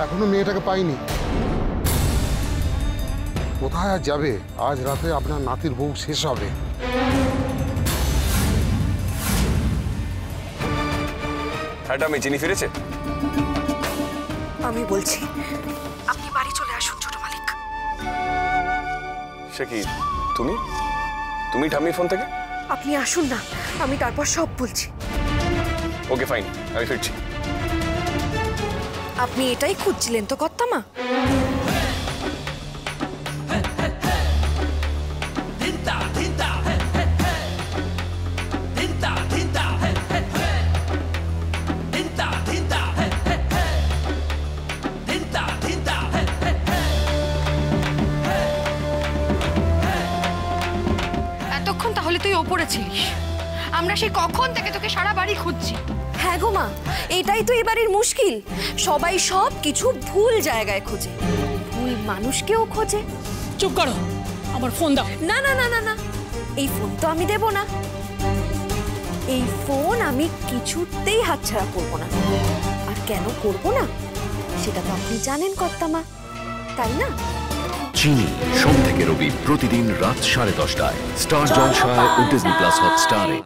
এখনো মেয়েটাকে পাইনি। কোথায় আর যাবে? আজ রাতে আপনার নাতির বউ শেষ হবে। হ্যাঁ আমি চিনি ফিরেছে। আমি বলছি আপনি বাড়ি চলে আসুন ছোট মালিক। সে কি তুমি তুমি ঠাম্মির ফোন থেকে? আপনি আসুন না, আমি তারপর সব বলছি। ওকে ফাইন, আমি ফিরছি। আপনি এটাই খুঁজছিলেন তো কর্তামা? এতক্ষণ তাহলে তুই ওপরে ছিলিস? আমরা সেই কখন থেকে তোকে সারা বাড়ি খুঁজছি। হ্যাঁ গো মা, এটাই তো এবারের মুশকিল। সবাই সব কিছু ভুল জায়গায় খোঁজে, ভুল মানুষকেও খোঁজে। চুপ করো, আমার ফোন দাও। না না না না না, এই ফোন তো আমি দেব না। এই ফোন আমি কিছুতেই হাতছাড়া করব না। আর কেন করব না সেটা তো আপনি জানেন কর্তামা, তাই না? চিনি সোম থেকে রবি প্রতিদিন রাত 10:30টায় স্টার জলসায় ও ডিজনি প্লাস হটস্টারে।